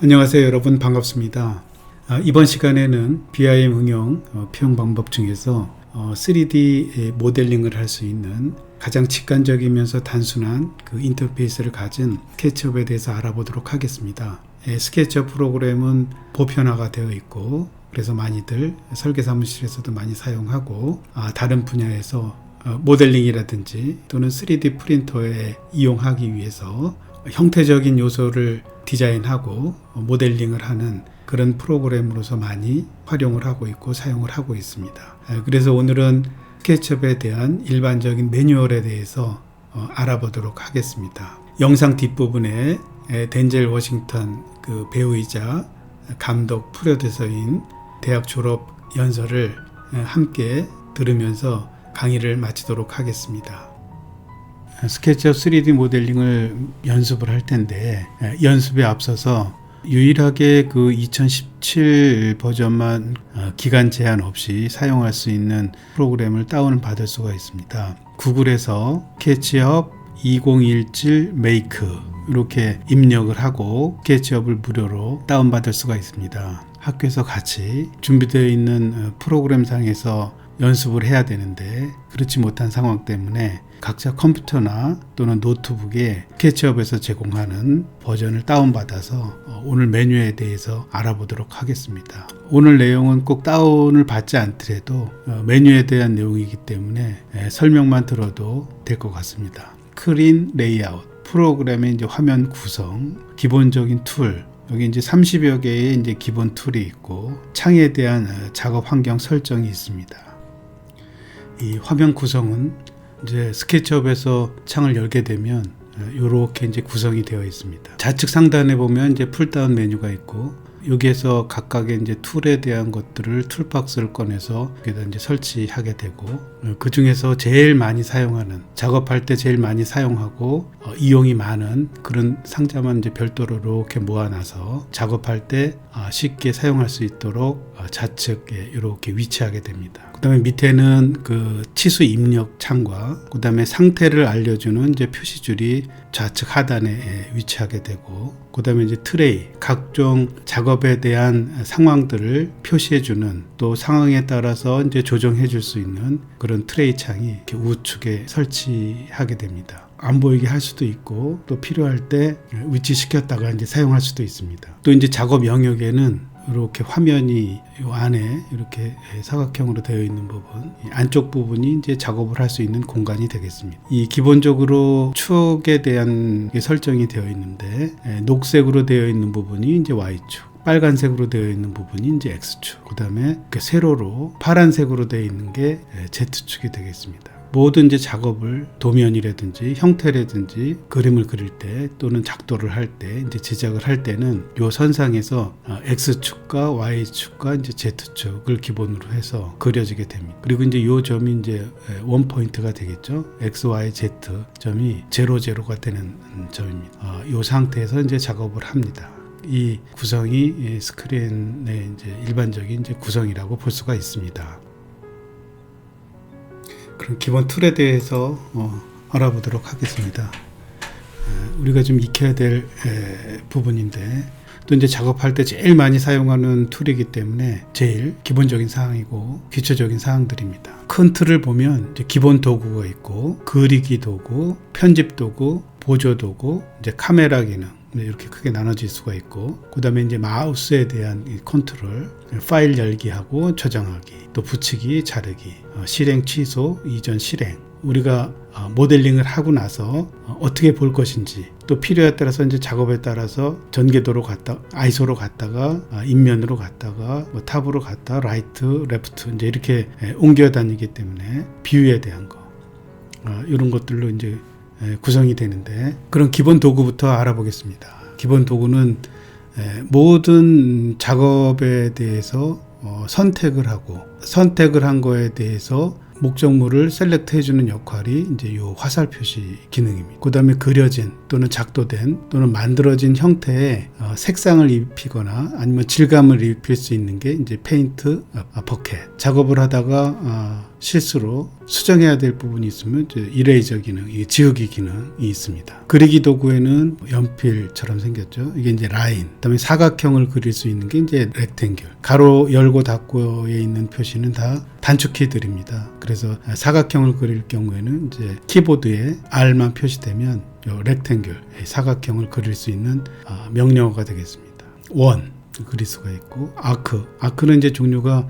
안녕하세요 여러분, 반갑습니다. 이번 시간에는 BIM 응용 표현 방법 중에서 3D 모델링을 할 수 있는 가장 직관적이면서 단순한 그 인터페이스를 가진 스케치업에 대해서 알아보도록 하겠습니다. 스케치업 프로그램은 보편화가 되어 있고, 그래서 많이들 설계 사무실에서도 많이 사용하고, 다른 분야에서 모델링이라든지 또는 3D 프린터에 이용하기 위해서 형태적인 요소를 디자인하고 모델링을 하는 그런 프로그램으로서 많이 활용을 하고 있고 사용을 하고 있습니다. 그래서 오늘은 스케치업에 대한 일반적인 매뉴얼에 대해서 알아보도록 하겠습니다. 영상 뒷부분에 덴젤 워싱턴 그 배우이자 감독 프로듀서인 대학 졸업 연설을 함께 들으면서 강의를 마치도록 하겠습니다. 스케치업 3D 모델링을 연습을 할 텐데, 연습에 앞서서 유일하게 그 2017 버전만 기간 제한 없이 사용할 수 있는 프로그램을 다운을 받을 수가 있습니다. 구글에서 스케치업 2017 메이크 이렇게 입력을 하고 스케치업을 무료로 다운받을 수가 있습니다. 학교에서 같이 준비되어 있는 프로그램상에서 연습을 해야 되는데 그렇지 못한 상황 때문에 각자 컴퓨터나 또는 노트북에 스케치업에서 제공하는 버전을 다운받아서 오늘 메뉴에 대해서 알아보도록 하겠습니다. 오늘 내용은 꼭 다운을 받지 않더라도 메뉴에 대한 내용이기 때문에 설명만 들어도 될 것 같습니다. 스크린 레이아웃, 프로그램의 이제 화면 구성, 기본적인 툴, 여기 이제 30여 개의 이제 기본 툴이 있고 창에 대한 작업 환경 설정이 있습니다. 이 화면 구성은 이제 스케치업에서 창을 열게 되면 이렇게 이제 구성이 되어 있습니다. 좌측 상단에 보면 이제 풀다운 메뉴가 있고, 여기에서 각각의 이제 툴에 대한 것들을 툴박스를 꺼내서 여기다 이제 설치하게 되고, 그 중에서 제일 많이 사용하는, 작업할 때 제일 많이 사용하고 이용이 많은 그런 상자만 이제 별도로 이렇게 모아놔서 작업할 때 쉽게 사용할 수 있도록 좌측에 이렇게 위치하게 됩니다. 그 다음에 밑에는 그 치수 입력 창과 그 다음에 상태를 알려주는 이제 표시줄이 좌측 하단에 위치하게 되고, 그 다음에 이제 트레이, 각종 작업에 대한 상황들을 표시해주는, 또 상황에 따라서 이제 조정해 줄 수 있는 그런 트레이 창이 이렇게 우측에 설치하게 됩니다. 안 보이게 할 수도 있고, 또 필요할 때 위치시켰다가 이제 사용할 수도 있습니다. 또 이제 작업 영역에는 이렇게 화면이 이 안에 이렇게 사각형으로 되어 있는 부분, 안쪽 부분이 이제 작업을 할 수 있는 공간이 되겠습니다. 이 기본적으로 축에 대한 설정이 되어 있는데, 녹색으로 되어 있는 부분이 이제 Y축, 빨간색으로 되어 있는 부분이 이제 X축, 그 다음에 세로로 파란색으로 되어 있는 게 Z축이 되겠습니다. 모든 이제 작업을 도면이라든지 형태라든지 그림을 그릴 때 또는 작도를 할 때 이제 제작을 할 때는 요 선상에서 X축과 Y축과 이제 Z축을 기본으로 해서 그려지게 됩니다. 그리고 이제 요 점이 이제 원 포인트가 되겠죠. X, Y, Z 점이 0가 되는 점입니다. 요 상태에서 이제 작업을 합니다. 이 구성이 스크린의 이제 일반적인 이제 구성이라고 볼 수가 있습니다. 그럼 기본 툴에 대해서 알아보도록 하겠습니다. 우리가 좀 익혀야 될 부분인데, 또 이제 작업할 때 제일 많이 사용하는 툴이기 때문에 제일 기본적인 사항이고 기초적인 사항들입니다. 큰 틀을 보면 이제 기본 도구가 있고, 그리기 도구, 편집 도구, 보조 도구, 이제 카메라 기능, 이렇게 크게 나눠질 수가 있고, 그 다음에 이제 마우스에 대한 이 컨트롤, 파일 열기하고 저장하기, 또 붙이기, 자르기, 실행, 취소, 이전, 실행, 우리가 모델링을 하고 나서 어떻게 볼 것인지, 또 필요에 따라서 이제 작업에 따라서 전개도로 갔다, 아이소로 갔다가 인면으로 갔다가 뭐 탑으로 갔다, 라이트, 레프트 이제 이렇게 옮겨 다니기 때문에 비유에 대한 거, 이런 것들로 이제 구성이 되는데, 그런 기본 도구부터 알아보겠습니다. 기본 도구는 모든 작업에 대해서 선택을 하고, 선택을 한 거에 대해서 목적물을 셀렉트 해주는 역할이 이제 요 화살 표시 기능입니다. 그 다음에 그려진 또는 작도된 또는 만들어진 형태에 색상을 입히거나 아니면 질감을 입힐 수 있는 게 이제 페인트, 버켓. 작업을 하다가 실수로 수정해야 될 부분이 있으면 이제 이레이저 기능, 이 지우기 기능이 있습니다. 그리기 도구에는 연필처럼 생겼죠. 이게 이제 라인. 그다음에 사각형을 그릴 수 있는 게 이제 렉탱귤. 가로 열고 닫고에 있는 표시는 다 단축키들입니다. 그래서 사각형을 그릴 경우에는 이제 키보드에 R만 표시되면 요 렉탱귤, 사각형을 그릴 수 있는 명령어가 되겠습니다. 원 그릴 수가 있고, 아크는 이제 종류가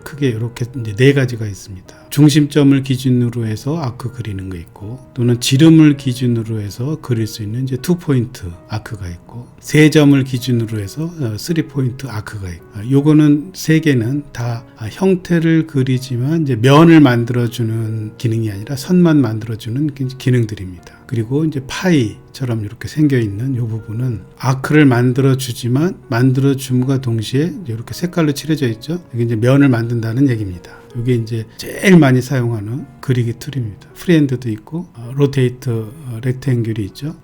크게 이렇게 이제 4가지가 있습니다. 중심점을 기준으로 해서 아크 그리는 거 있고, 또는 지름을 기준으로 해서 그릴 수 있는 이제 2포인트 아크가 있고, 3점을 기준으로 해서 3포인트 아크가 있고, 요거는 3개는 다 형태를 그리지만 이제 면을 만들어주는 기능이 아니라 선만 만들어주는 기능들입니다. 그리고 이제 파이처럼 이렇게 생겨 있는 이 부분은 아크를 만들어주지만 만들어줌과 동시에 이렇게 색깔로 칠해져 있죠. 이게 이제 면을 만든다는 얘기입니다. 이게 이제 제일 많이 사용하는 그리기 툴입니다. 프리핸드도 있고, 로테이트 렉탱귤이 있죠.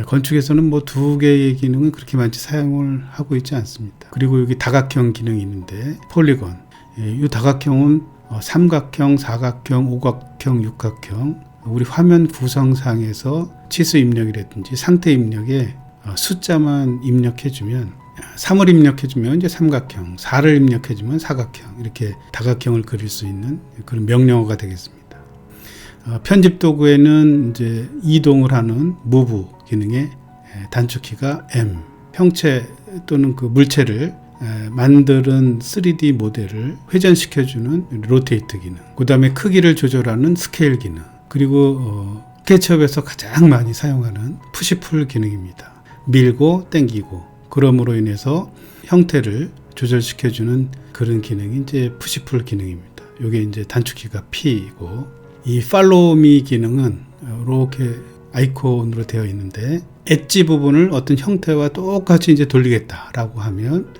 건축에서는 뭐 2개의 기능은 그렇게 많이 사용을 하고 있지 않습니다. 그리고 여기 다각형 기능이 있는데, 폴리건. 이 다각형은 삼각형, 사각형, 오각형, 육각형, 우리 화면 구성상에서 치수 입력이라든지 상태 입력에 숫자만 입력해주면, 3을 입력해주면 이제 삼각형, 4를 입력해주면 사각형, 이렇게 다각형을 그릴 수 있는 그런 명령어가 되겠습니다. 편집 도구에는 이제 이동을 하는 무브 기능의 단축키가 M, 형체 또는 그 물체를 만드는 3D 모델을 회전시켜주는 로테이트 기능, 그 다음에 크기를 조절하는 스케일 기능, 그리고 스케치업에서 가장 많이 사용하는 푸시풀 기능입니다. 밀고 당기고, 그럼으로 인해서 형태를 조절시켜주는 그런 기능이 이제 푸시풀 기능입니다. 이게 이제 단축키가 P이고, 이 팔로우 미 기능은 이렇게 아이콘으로 되어 있는데, 엣지 부분을 어떤 형태와 똑같이 이제 돌리겠다라고 하면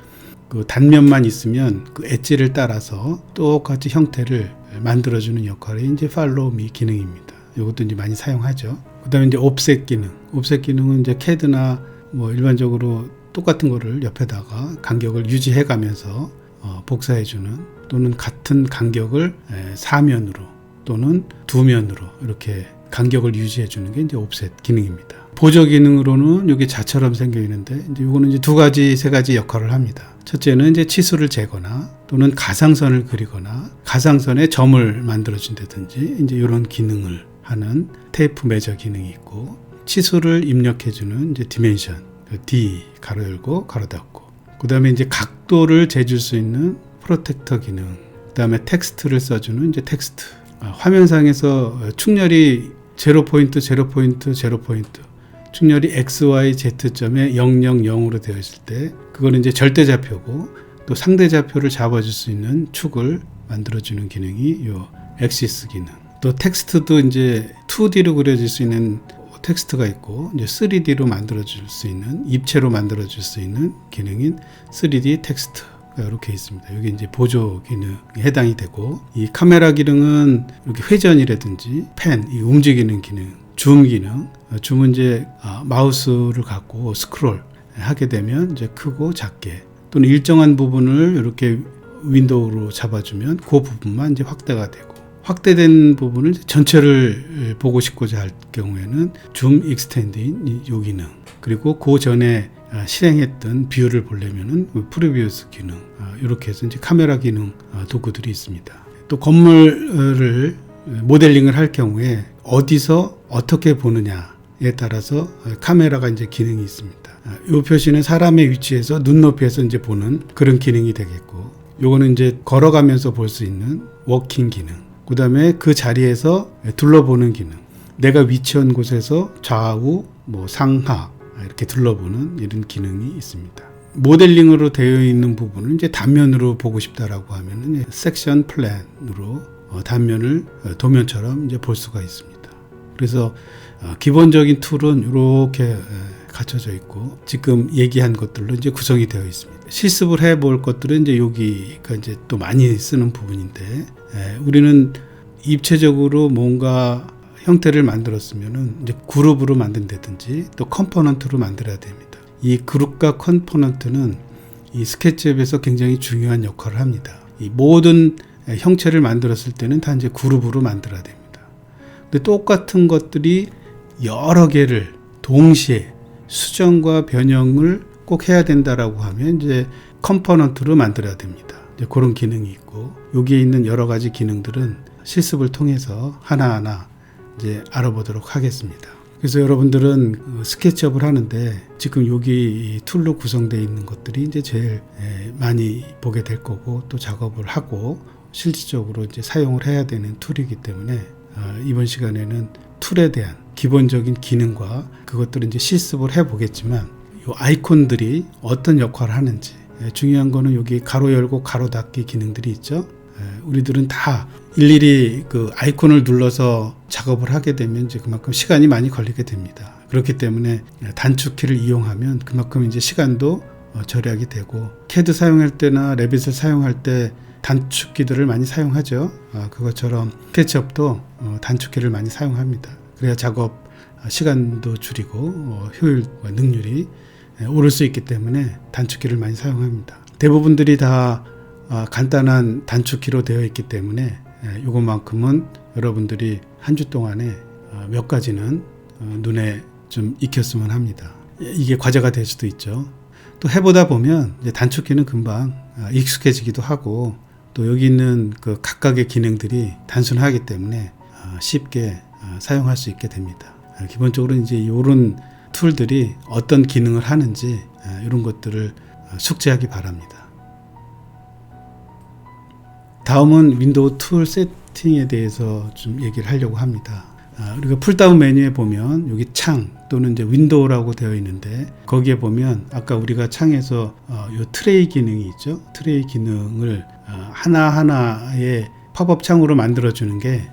그 단면만 있으면 그 엣지를 따라서 똑같이 형태를 만들어주는 역할이 이제 팔로우 미 기능입니다. 이것도 이제 많이 사용하죠. 그 다음에 이제 옵셋 기능. 옵셋 기능은 이제 CAD나 뭐 일반적으로 똑같은 거를 옆에다가 간격을 유지해 가면서 복사해주는, 또는 같은 간격을 4면으로 또는 2면으로 이렇게 간격을 유지해주는 게 이제 옵셋 기능입니다. 보조 기능으로는 여기 자처럼 생겨 있는데, 이제 이거는 이제 2가지, 3가지 역할을 합니다. 첫째는 이제 치수를 재거나 또는 가상선을 그리거나 가상선에 점을 만들어준다든지 이제 이런 기능을 하는 테이프 매저 기능이 있고, 치수를 입력해주는 이제 디멘션, D 가로 열고 가로 닫고, 그 다음에 이제 각도를 재줄 수 있는 프로텍터 기능, 그 다음에 텍스트를 써주는 이제 텍스트. 화면상에서 축렬이 0포인트, 0포인트, 0포인트, 축렬이 XY Z점에 000으로 되어 있을 때, 그거는 이제 절대좌표고, 또 상대좌표를 잡아줄 수 있는 축을 만들어주는 기능이 요 엑시스 기능. 또 텍스트도 이제 2D로 그려질 수 있는 텍스트가 있고, 이제 3D로 만들어줄 수 있는, 입체로 만들어줄 수 있는 기능인 3D 텍스트가 이렇게 있습니다. 여기 이제 보조 기능에 해당이 되고, 이 카메라 기능은 이렇게 회전이라든지 펜, 이 움직이는 기능, 줌 기능. 줌은 이제 마우스를 갖고 스크롤 하게 되면 이제 크고 작게, 또는 일정한 부분을 이렇게 윈도우로 잡아주면 그 부분만 이제 확대가 되고, 확대된 부분을 전체를 보고 싶고자 할 경우에는 줌 익스텐드인 이 기능, 그리고 그 전에 실행했던 뷰를 보려면은 프리뷰스 기능, 이렇게 해서 이제 카메라 기능 도구들이 있습니다. 또 건물을 모델링을 할 경우에 어디서 어떻게 보느냐에 따라서 카메라가 이제 기능이 있습니다. 이 표시는 사람의 위치에서 눈높이에서 이제 보는 그런 기능이 되겠고, 요거는 이제 걸어가면서 볼 수 있는 워킹 기능, 그 다음에 그 자리에서 둘러보는 기능, 내가 위치한 곳에서 좌우, 뭐 상하 이렇게 둘러보는 이런 기능이 있습니다. 모델링으로 되어 있는 부분은 이제 단면으로 보고 싶다라고 하면은 섹션 플랜으로 단면을 도면처럼 이제 볼 수가 있습니다. 그래서 기본적인 툴은 이렇게 갖춰져 있고, 지금 얘기한 것들로 이제 구성이 되어 있습니다. 실습을 해볼 것들은 이제 여기가 이제 또 많이 쓰는 부분인데, 우리는 입체적으로 뭔가 형태를 만들었으면은 이제 그룹으로 만든다든지 또 컴포넌트로 만들어야 됩니다. 이 그룹과 컴포넌트는 이 스케치업에서 굉장히 중요한 역할을 합니다. 이 모든 형체를 만들었을 때는 다 이제 그룹으로 만들어야 됩니다. 근데 똑같은 것들이 여러 개를 동시에 수정과 변형을 꼭 해야 된다라고 하면 이제 컴포넌트로 만들어야 됩니다. 이제 그런 기능이 있고, 여기에 있는 여러 가지 기능들은 실습을 통해서 하나하나 이제 알아보도록 하겠습니다. 그래서 여러분들은 스케치업을 하는데 지금 여기 툴로 구성되어 있는 것들이 이제 제일 많이 보게 될 거고, 또 작업을 하고 실질적으로 이제 사용을 해야 되는 툴이기 때문에 이번 시간에는 툴에 대한 기본적인 기능과 그것들을 이제 실습을 해 보겠지만, 이 아이콘들이 어떤 역할을 하는지, 중요한 거는 여기 가로 열고 가로 닫기 기능들이 있죠. 우리들은 다 일일이 그 아이콘을 눌러서 작업을 하게 되면 이제 그만큼 시간이 많이 걸리게 됩니다. 그렇기 때문에 단축키를 이용하면 그만큼 이제 시간도 절약이 되고, CAD 사용할 때나 레빗을 사용할 때 단축키들을 많이 사용하죠. 그것처럼 스케치업도 단축키를 많이 사용합니다. 그래야 작업 시간도 줄이고 효율과 능률이 오를 수 있기 때문에 단축키를 많이 사용합니다. 대부분들이 다 간단한 단축키로 되어 있기 때문에 이것만큼은 여러분들이 한 주 동안에 몇 가지는 눈에 좀 익혔으면 합니다. 이게 과제가 될 수도 있죠. 또 해보다 보면 이제 단축키는 금방 익숙해지기도 하고, 또 여기 있는 그 각각의 기능들이 단순하기 때문에 쉽게 사용할 수 있게 됩니다. 기본적으로 이제 이런 툴들이 어떤 기능을 하는지 이런 것들을 숙지하기 바랍니다. 다음은 윈도우 툴 세팅에 대해서 좀 얘기를 하려고 합니다. 우리가 풀다운 메뉴에 보면 여기 창 또는 이제 윈도우라고 되어 있는데, 거기에 보면 아까 우리가 창에서 요 트레이 기능이 있죠. 트레이 기능을 하나하나의 팝업 창으로 만들어 주는 게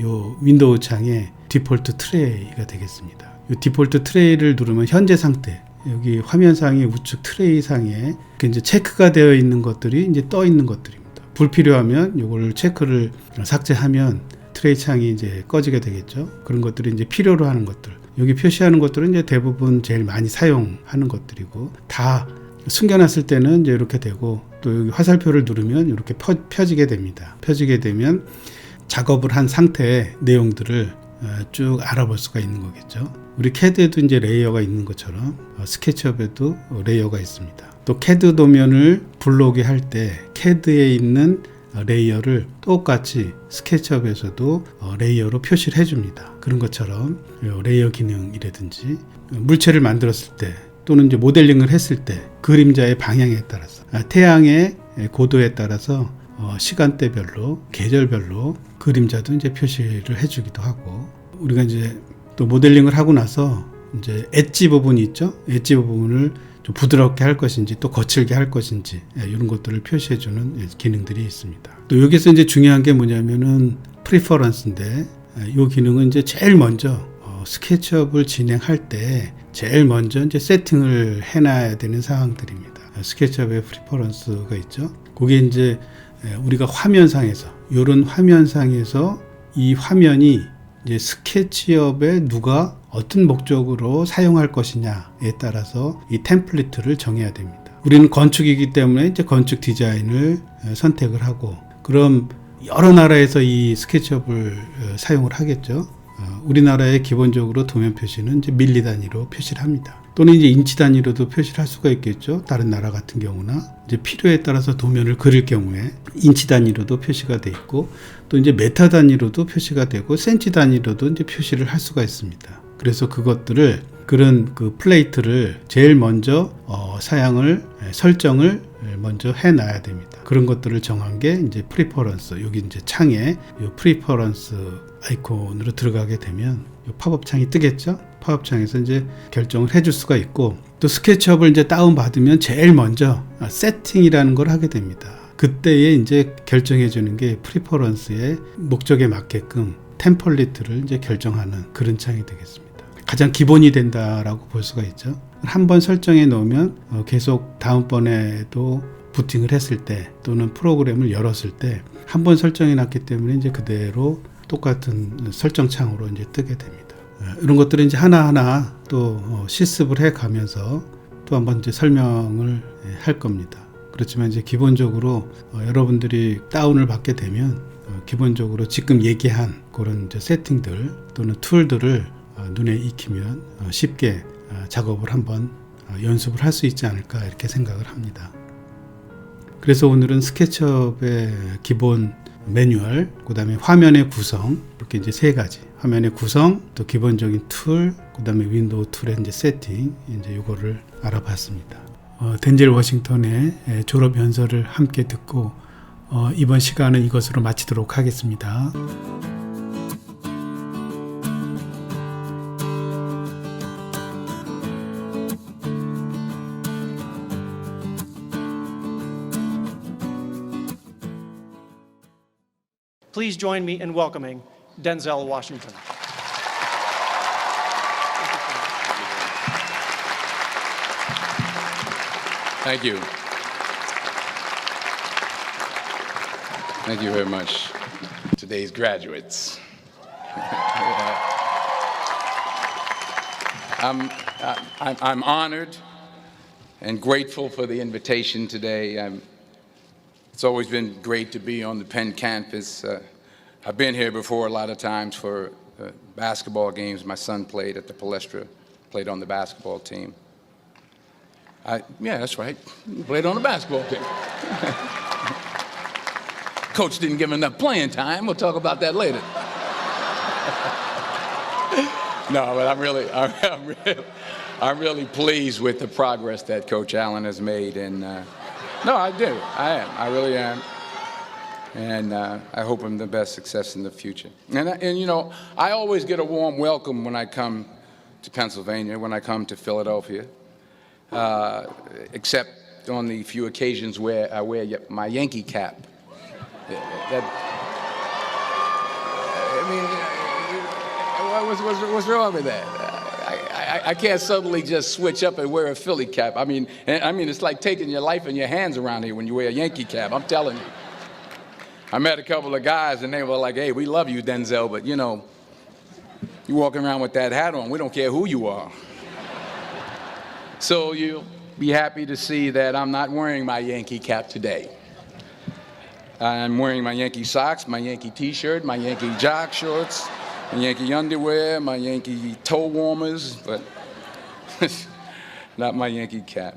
요 윈도우 창의 디폴트 트레이가 되겠습니다. 이 디폴트 트레이를 누르면 현재 상태, 여기 화면상의 우측 트레이 상에 이제 체크가 되어 있는 것들이 이제 떠 있는 것들입니다. 불필요하면 이걸 체크를 삭제하면 트레이 창이 이제 꺼지게 되겠죠. 그런 것들이 이제 필요로 하는 것들, 여기 표시하는 것들은 이제 대부분 제일 많이 사용하는 것들이고, 다 숨겨놨을 때는 이제 이렇게 되고, 또 여기 화살표를 누르면 이렇게 펴지게 됩니다. 펴지게 되면 작업을 한 상태의 내용들을 쭉 알아볼 수가 있는 거겠죠. 우리 CAD에도 이제 레이어가 있는 것처럼 스케치업에도 레이어가 있습니다. 또 CAD 도면을 불러오게 할 때 CAD에 있는 레이어를 똑같이 스케치업에서도 레이어로 표시를 해줍니다. 그런 것처럼 레이어 기능이라든지 물체를 만들었을 때, 또는 이제 모델링을 했을 때 그림자의 방향에 따라서, 태양의 고도에 따라서 시간대별로, 계절별로 그림자도 이제 표시를 해주기도 하고, 우리가 이제 또 모델링을 하고 나서 이제 엣지 부분이 있죠. 엣지 부분을 좀 부드럽게 할 것인지 또 거칠게 할 것인지 이런 것들을 표시해주는 기능들이 있습니다. 또 여기서 이제 중요한 게 뭐냐면은 프리퍼런스인데, 이 기능은 이제 제일 먼저 스케치업을 진행할 때 제일 먼저 이제 세팅을 해놔야 되는 사항들입니다. 스케치업에 프리퍼런스가 있죠. 그게 이제 우리가 화면상에서, 이런 화면상에서 이 화면이 이제 스케치업에 누가 어떤 목적으로 사용할 것이냐에 따라서 이 템플릿을 정해야 됩니다. 우리는 건축이기 때문에 이제 건축 디자인을 선택을 하고, 그럼 여러 나라에서 이 스케치업을 사용을 하겠죠. 우리나라의 기본적으로 도면 표시는 이제 밀리 단위로 표시를 합니다. 또는 이제 인치 단위로도 표시를 할 수가 있겠죠. 다른 나라 같은 경우나 이제 필요에 따라서 도면을 그릴 경우에 인치 단위로도 표시가 돼 있고, 또 이제 메타 단위로도 표시가 되고, 센치 단위로도 이제 표시를 할 수가 있습니다. 그래서 그것들을, 그런 그 플레이트를 제일 먼저 설정을 먼저 해놔야 됩니다. 그런 것들을 정한 게 이제 프리퍼런스, 여기 이제 창에 이 프리퍼런스 아이콘으로 들어가게 되면 이 팝업 창이 뜨겠죠. 팝업 창에서 이제 결정을 해줄 수가 있고, 또 스케치업을 이제 다운 받으면 제일 먼저 세팅이라는 걸 하게 됩니다. 그때에 이제 결정해 주는 게 프리퍼런스의 목적에 맞게끔 템플릿을 이제 결정하는 그런 창이 되겠습니다. 가장 기본이 된다라고 볼 수가 있죠. 한번 설정해 놓으면 계속 다음번에도 부팅을 했을 때, 또는 프로그램을 열었을 때 한 번 설정해 놨기 때문에 이제 그대로 똑같은 설정 창으로 이제 뜨게 됩니다. 이런 것들은 이제 하나하나 또 실습을 해 가면서 또 한번 이제 설명을 할 겁니다. 그렇지만 이제 기본적으로 여러분들이 다운을 받게 되면 기본적으로 지금 얘기한 그런 이제 세팅들 또는 툴들을 눈에 익히면 쉽게 작업을 한번 연습을 할 수 있지 않을까 이렇게 생각을 합니다. 그래서 오늘은 스케치업의 기본 매뉴얼, 그 다음에 화면의 구성, 이렇게 이제 세 가지. 화면의 구성, 또 기본적인 툴, 그 다음에 윈도우 툴의 이제 세팅, 이제 이거를 알아봤습니다. 덴젤 워싱턴의 졸업 연설을 함께 듣고 이번 시간은 이것으로 마치도록 하겠습니다. Please join me in welcoming Denzel Washington. Thank you. Thank you very much. Today's graduates. I'm honored and grateful for the invitation today. It's always been great to be on the Penn campus. I've been here before a lot of times for basketball games. My son played at the Palestra, played on the basketball team. Yeah, that's right. He played on the basketball team. Coach didn't give him enough playing time. We'll talk about that later. No, but I'm really pleased with the progress that Coach Allen has made, and no, I do. I am. I really am. And I hope him the best success in the future. And you know, I always get a warm welcome when I come to Pennsylvania, when I come to Philadelphia, except on the few occasions where I wear my Yankee cap. What's wrong with that? I can't suddenly just switch up and wear a Philly cap. I mean, it's like taking your life in your hands around here when you wear a Yankee cap. I'm telling you. I met a couple of guys and they were like, "Hey, we love you, Denzel, but you know, you walking around with that hat on, we don't care who you are." So you'll be happy to see that I'm not wearing my Yankee cap today. I'm wearing my Yankee socks, my Yankee t-shirt, my Yankee jock shorts, my Yankee underwear, my Yankee toe warmers, but not my Yankee cap.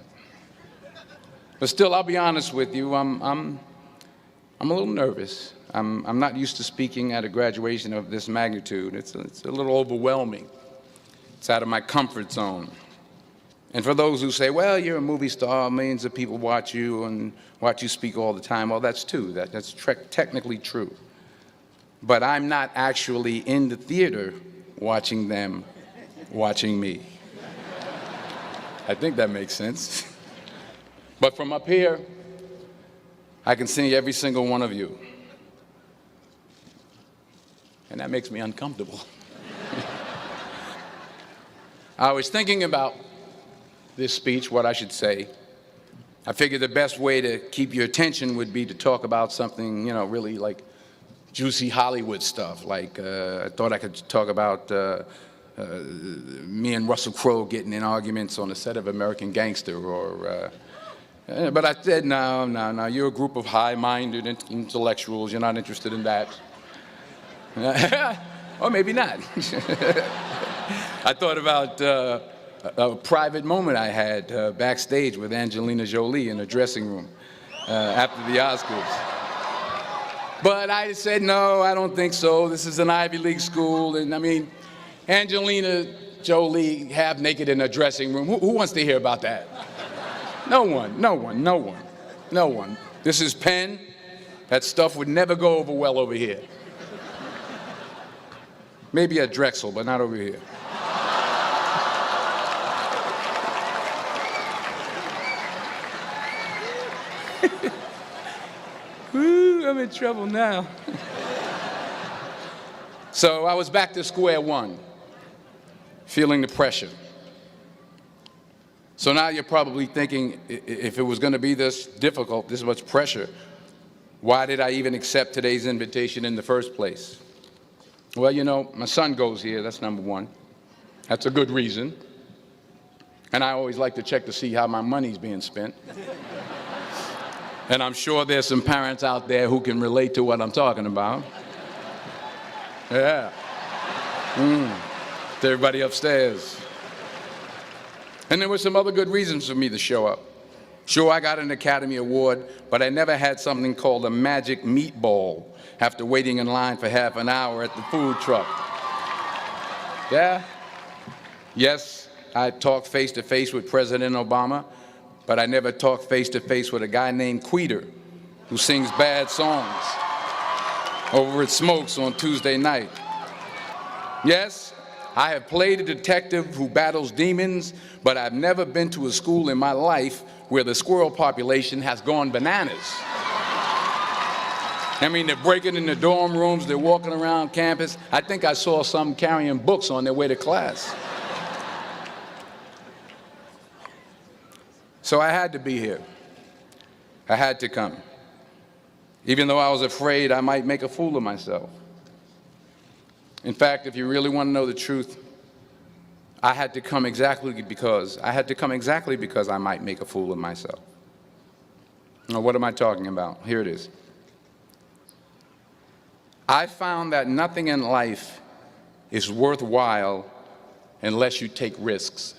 But still, I'll be honest with you, I'm a little nervous. I'm not used to speaking at a graduation of this magnitude. It's a little overwhelming. It's out of my comfort zone. And for those who say, well, you're a movie star, millions of people watch you and watch you speak all the time, well, that's true. That's technically true. But I'm not actually in the theater watching them watching me. I think that makes sense. But from up here, I can see every single one of you. And that makes me uncomfortable. I was thinking about this speech, what I should say. I figured the best way to keep your attention would be to talk about something, you know, really like juicy Hollywood stuff. Like, I thought I could talk about me and Russell Crowe getting in arguments on the set of American Gangster, or but I said, no, you're a group of high-minded intellectuals. You're not interested in that. Or maybe not. I thought about a private moment I had backstage with Angelina Jolie in a dressing room after the Oscars. But I said, no, I don't think so. This is an Ivy League school. And I mean, Angelina Jolie half naked in a dressing room. Who wants to hear about that? No one. This is Penn. That stuff would never go over well over here. Maybe at Drexel, but not over here. Woo, I'm in trouble now. So I was back to square one, feeling the pressure. So now you're probably thinking, if it was going to be this difficult, this much pressure, why did I even accept today's invitation in the first place? Well, you know, my son goes here, that's number one. That's a good reason. And I always like to check to see how my money's being spent. And I'm sure there's some parents out there who can relate to what I'm talking about. Yeah. To everybody upstairs. And there were some other good reasons for me to show up. Sure, I got an Academy Award, but I never had something called a magic meatball after waiting in line for half an hour at the food truck. Yeah? Yes, I talked face-to-face with President Obama, but I never talked face-to-face with a guy named Queter who sings bad songs over at Smokes on Tuesday night. Yes, I have played a detective who battles demons, but I've never been to a school in my life where the squirrel population has gone bananas. I mean, they're breaking in the dorm rooms, they're walking around campus. I think I saw some carrying books on their way to class. So I had to be here. I had to come. Even though I was afraid I might make a fool of myself. In fact, if you really want to know the truth, I had to come exactly because I might make a fool of myself. Now, what am I talking about? Here it is. I found that nothing in life is worthwhile unless you take risks.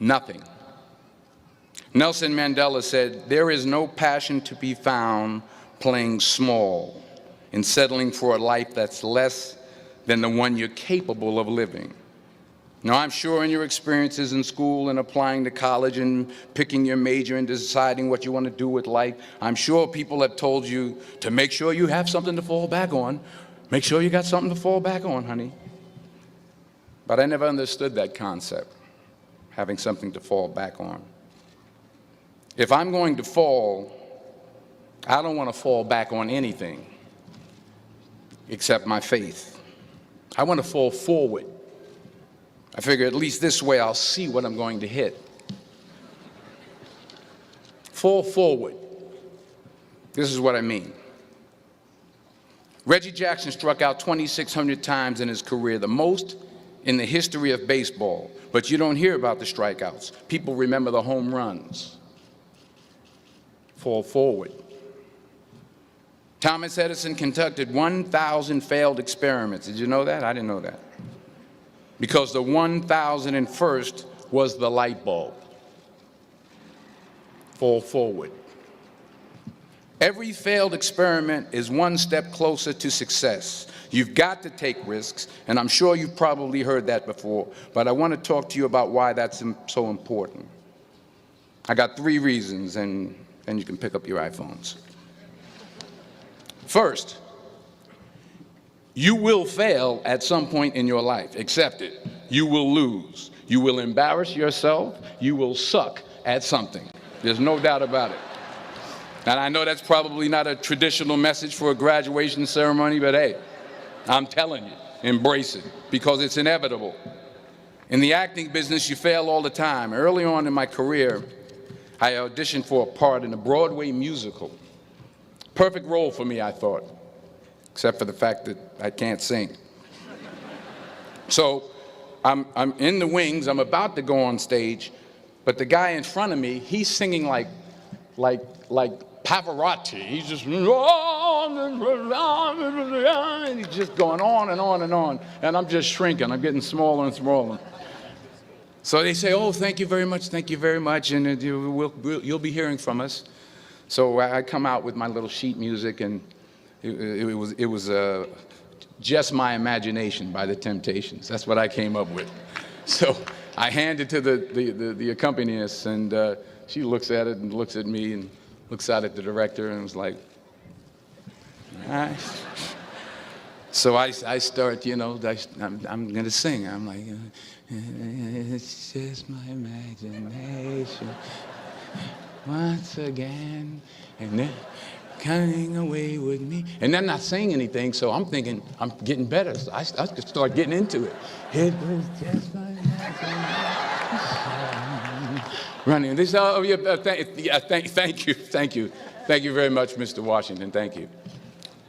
Nothing. Nelson Mandela said, "There is no passion to be found playing small and settling for a life that's less than the one you're capable of living." Now, I'm sure in your experiences in school and applying to college and picking your major and deciding what you want to do with life, I'm sure people have told you to make sure you have something to fall back on. Make sure you got something to fall back on, honey. But I never understood that concept, having something to fall back on. If I'm going to fall, I don't want to fall back on anything except my faith. I want to fall forward. I figure at least this way I'll see what I'm going to hit. Fall forward. This is what I mean. Reggie Jackson struck out 2,600 times in his career, the most in the history of baseball. But you don't hear about the strikeouts. People remember the home runs. Fall forward. Thomas Edison conducted 1,000 failed experiments. Did you know that? I didn't know that. Because the 1,001st was the light bulb. Fall forward. Every failed experiment is one step closer to success. You've got to take risks, and I'm sure you've probably heard that before, but I want to talk to you about why that's so important. I got 3 reasons, and you can pick up your iPhones. First, you will fail at some point in your life. Accept it. You will lose. You will embarrass yourself. You will suck at something. There's no doubt about it. And I know that's probably not a traditional message for a graduation ceremony, but hey, I'm telling you, embrace it, because it's inevitable. In the acting business, you fail all the time. Early on in my career, I auditioned for a part in a Broadway musical. Perfect role for me, I thought, except for the fact that I can't sing. So I'm in the wings, I'm about to go on stage, but the guy in front of me, he's singing like Pavarotti. He's just, and he's just going on and on and on, and I'm just shrinking, I'm getting smaller and smaller. So they say, "Oh, thank you very much, and you'll be hearing from us." So I come out with my little sheet music, and it was Just My Imagination by the Temptations. That's what I came up with. So I hand it to the accompanist, and she looks at it and looks at me and looks out at the director and was like, "All right." So I start, I'm going to sing. I'm like, "It's just my imagination once again, and then coming away with me." And I'm not saying anything, so I'm thinking I'm getting better. So I start getting into it. It was just my imagination. Running. They say, "Oh, yeah, thank you. Thank you very much, Mr. Washington. Thank you."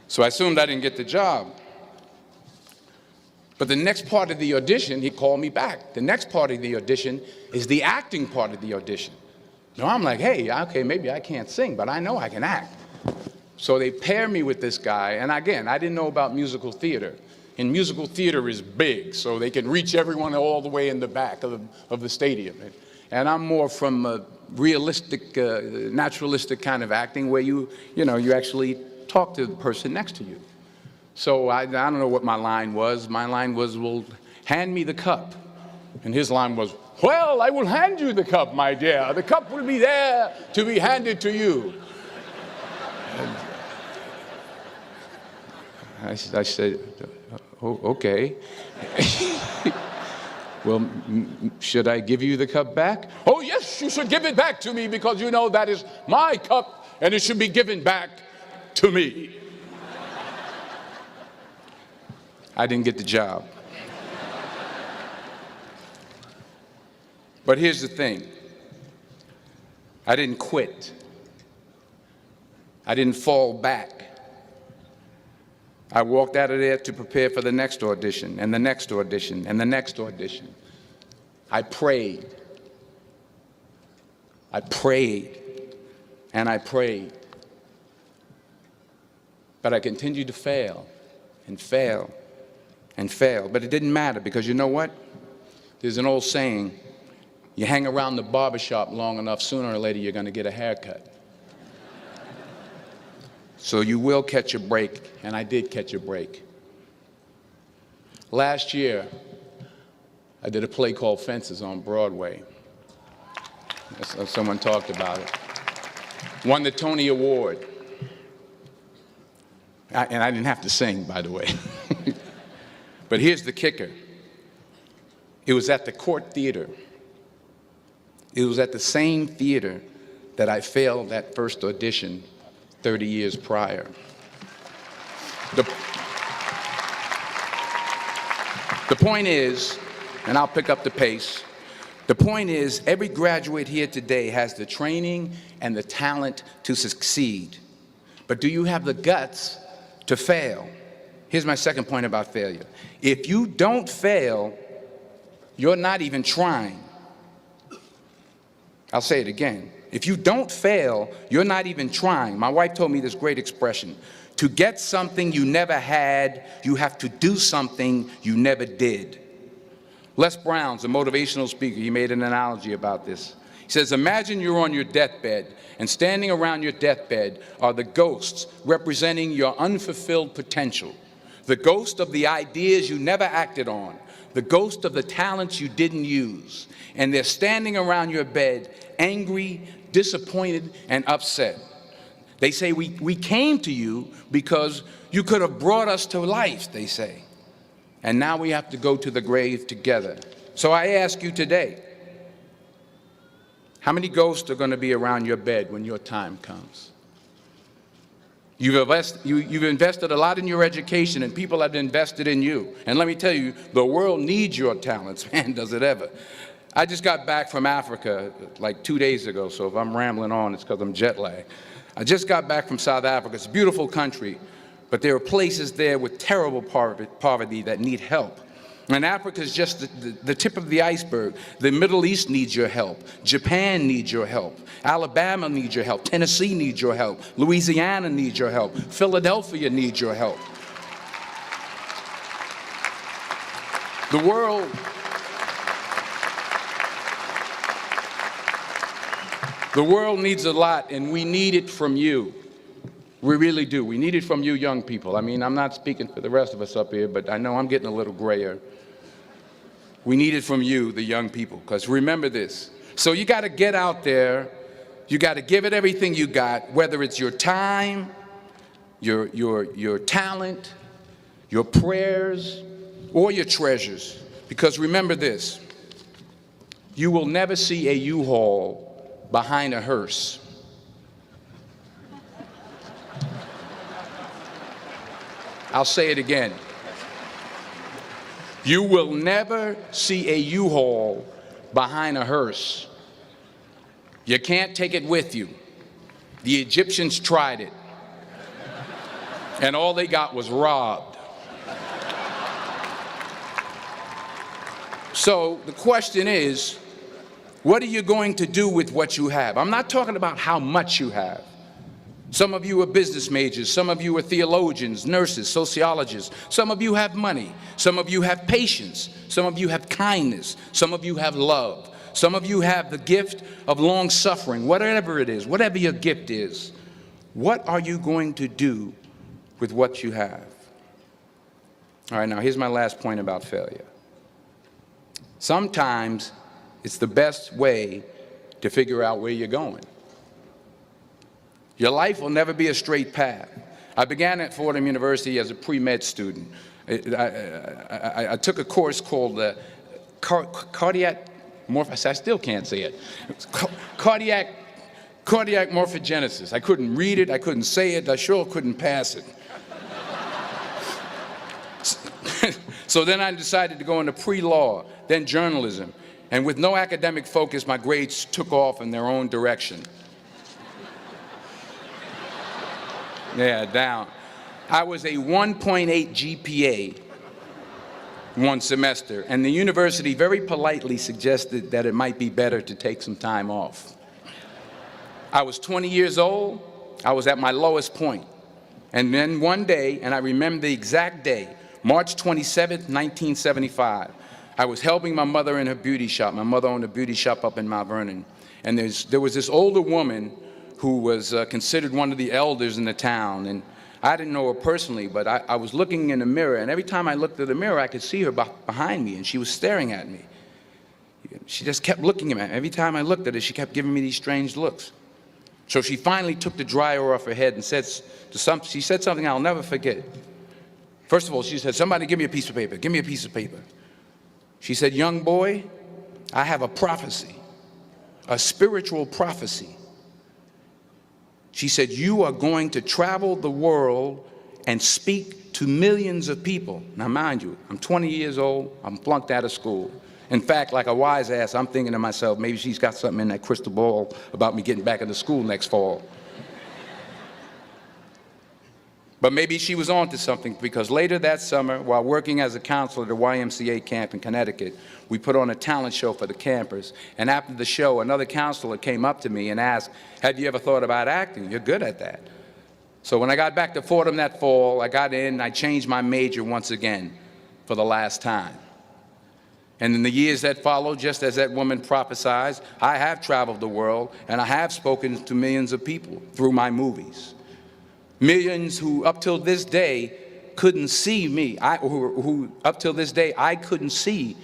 So I assumed I didn't get the job. But the next part of the audition, he called me back. The next part of the audition is the acting part of the audition. No, I'm like, hey, okay, maybe I can't sing, but I know I can act. So they pair me with this guy, and again, I didn't know about musical theater. And musical theater is big, so they can reach everyone all the way in the back of the stadium. And I'm more from a realistic, naturalistic kind of acting where you actually talk to the person next to you. So I don't know what my line was. My line was, well, hand me the cup. And his line was, well, I will hand you the cup, my dear. The cup will be there to be handed to you. I said, oh, okay. Well, should I give you the cup back? Oh, yes, you should give it back to me because you know that is my cup and it should be given back to me. I didn't get the job. But here's the thing. I didn't quit. I didn't fall back. I walked out of there to prepare for the next audition, and the next audition, and the next audition. I prayed. I prayed, and I prayed. But I continued to fail, and fail, and fail. But it didn't matter, because you know what? There's an old saying, you hang around the barbershop long enough, sooner or later you're going to get a haircut. So you will catch a break, and I did catch a break. Last year, I did a play called Fences on Broadway. Someone talked about it. Won the Tony Award. And I didn't have to sing, by the way. But here's the kicker. It was at the Court Theater. It was at the same theater that I failed that first audition 30 years prior. The point is, and I'll pick up the pace, the point is every graduate here today has the training and the talent to succeed. But do you have the guts to fail? Here's my second point about failure. If you don't fail, you're not even trying. I'll say it again. If you don't fail, you're not even trying. My wife told me this great expression. To get something you never had, you have to do something you never did. Les Brown's a motivational speaker. He made an analogy about this. He says, imagine you're on your deathbed, and standing around your deathbed are the ghosts representing your unfulfilled potential, the ghost of the ideas you never acted on, the ghost of the talents you didn't use. And they're standing around your bed, angry, disappointed, and upset. They say, we came to you because you could have brought us to life, they say. And now we have to go to the grave together. So I ask you today, how many ghosts are going to be around your bed when your time comes? You've invested a lot in your education, and people have invested in you. And let me tell you, the world needs your talents, man, does it ever. I just got back from Africa like 2 days ago, so if I'm rambling on, it's because I'm jet lagged. I just got back from South Africa. It's a beautiful country, but there are places there with terrible poverty that need help. And Africa is just the tip of the iceberg. The Middle East needs your help. Japan needs your help. Alabama needs your help. Tennessee needs your help. Louisiana needs your help. Philadelphia needs your help. The world needs a lot, and we need it from you. We really do. We need it from you young people. I mean, I'm not speaking for the rest of us up here, but I know I'm getting a little grayer. We need it from you, the young people, because remember this. So you got to get out there. You got to give it everything you got, whether it's your time, your talent, your prayers, or your treasures. Because remember this. You will never see a U-Haul behind a hearse. I'll say it again. You will never see a U-Haul behind a hearse. You can't take it with you. The Egyptians tried it, and all they got was robbed. So the question is, What are you going to do with what you have? I'm not talking about how much you have. Some of you are business majors, some of you are theologians, nurses, sociologists, some of you have money, some of you have patience, some of you have kindness, some of you have love, some of you have the gift of long suffering, whatever it is, whatever your gift is. What are you going to do with what you have? All right, now here's my last point about failure. Sometimes it's the best way to figure out where you're going. Your life will never be a straight path. I began at Fordham University as a pre-med student. I took a course called cardiac morphogenesis. I still can't say it. Cardiac morphogenesis. I couldn't read it. I couldn't say it. I sure couldn't pass it. So then I decided to go into pre-law, then journalism. And with no academic focus, my grades took off in their own direction. Yeah, down. I was a 1.8 GPA one semester, and the university very politely suggested that it might be better to take some time off. I was 20 years old. I was at my lowest point. And then one day, and I remember the exact day, March 27th, 1975, I was helping my mother in her beauty shop. My mother owned a beauty shop up in Mount Vernon. And there was this older woman who was considered one of the elders in the town. And I didn't know her personally, but I was looking in the mirror, and every time I looked at the mirror, I could see her behind me, and she was staring at me. She just kept looking at me. Every time I looked at her, she kept giving me these strange looks. So she finally took the dryer off her head and she said something I'll never forget. First of all, she said, "Somebody give me a piece of paper. Give me a piece of paper." She said, "Young boy, I have a prophecy, a spiritual prophecy." She said, "You are going to travel the world and speak to millions of people." Now, mind you, I'm 20 years old. I'm flunked out of school. In fact, like a wise ass, I'm thinking to myself, maybe she's got something in that crystal ball about me getting back into school next fall. But maybe she was on to something, because later that summer, while working as a counselor at a YMCA camp in Connecticut, we put on a talent show for the campers. And after the show, another counselor came up to me and asked, "Have you ever thought about acting? You're good at that." So when I got back to Fordham that fall, I got in and I changed my major once again for the last time. And in the years that followed, just as that woman prophesied, I have traveled the world and I have spoken to millions of people through my movies. Millions who up till this day couldn't see me, who up till this day I couldn't see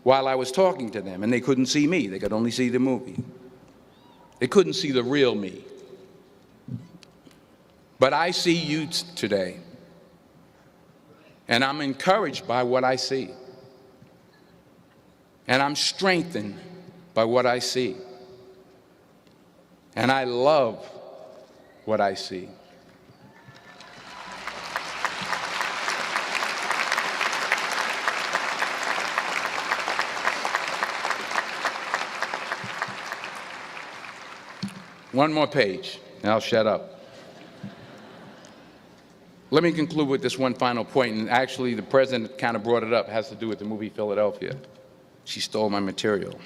while I was talking to them, and they couldn't see me. They could only see the movie. They couldn't see the real me. But I see you today, and I'm encouraged by what I see. And I'm strengthened by what I see. And I love what I see. One more page, and I'll shut up. Let me conclude with this one final point, and actually the president kind of brought it up. It has to do with the movie Philadelphia. She stole my material.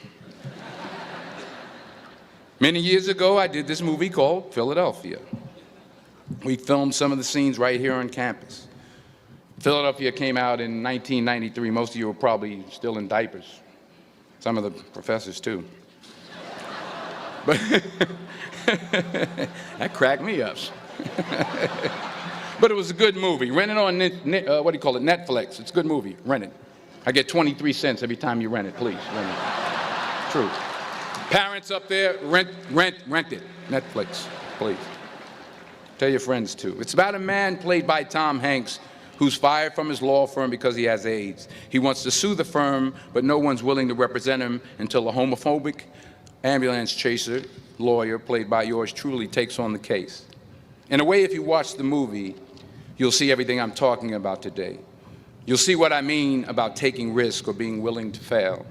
Many years ago, I did this movie called Philadelphia. We filmed some of the scenes right here on campus. Philadelphia came out in 1993. Most of you were probably still in diapers. Some of the professors, too. But that cracked me up. But it was a good movie. Rent it on, Netflix. It's a good movie. Rent it. I get 23 cents every time you rent it. Please, rent it. True. Parents up there, rent it. Netflix, please. Tell your friends, too. It's about a man played by Tom Hanks who's fired from his law firm because he has AIDS. He wants to sue the firm, but no one's willing to represent him until a homophobic ambulance chaser lawyer, played by yours truly, takes on the case. In a way, if you watch the movie, you'll see everything I'm talking about today. You'll see what I mean about taking risk or being willing to fail.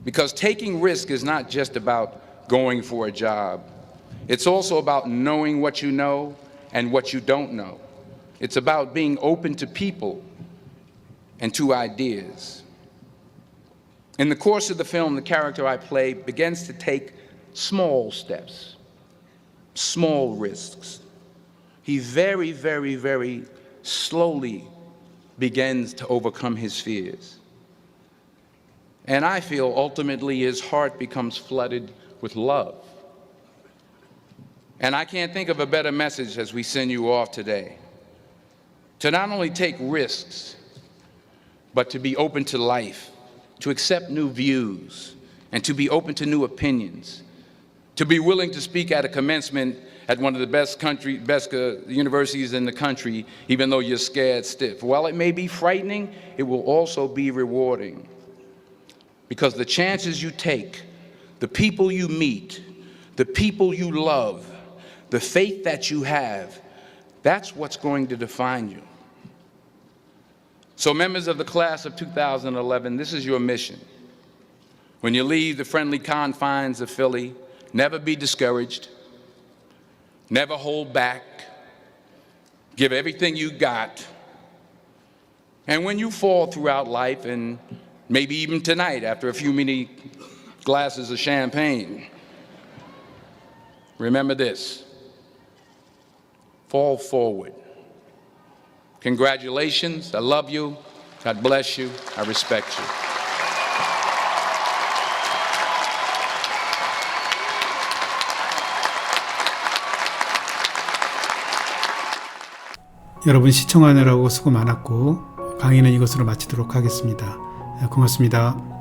Because taking risk is not just about going for a job. It's also about knowing what you know and what you don't know. It's about being open to people and to ideas. In the course of the film, the character I play begins to take small steps, small risks. He very, very, very slowly begins to overcome his fears. And I feel ultimately his heart becomes flooded with love. And I can't think of a better message as we send you off today. To not only take risks, but to be open to life, to accept new views, and to be open to new opinions, to be willing to speak at a commencement at one of the best universities in the country, even though you're scared stiff. While it may be frightening, it will also be rewarding. Because the chances you take, the people you meet, the people you love, the faith that you have, that's what's going to define you. So members of the class of 2011, this is your mission. When you leave the friendly confines of Philly, never be discouraged, never hold back, give everything you got. And when you fall throughout life, and maybe even tonight after a few many glasses of champagne, remember this: fall forward. Congratulations, I love you, God bless you, I respect you. 여러분 시청하느라고 수고 많았고 강의는 이것으로 마치도록 하겠습니다. 고맙습니다.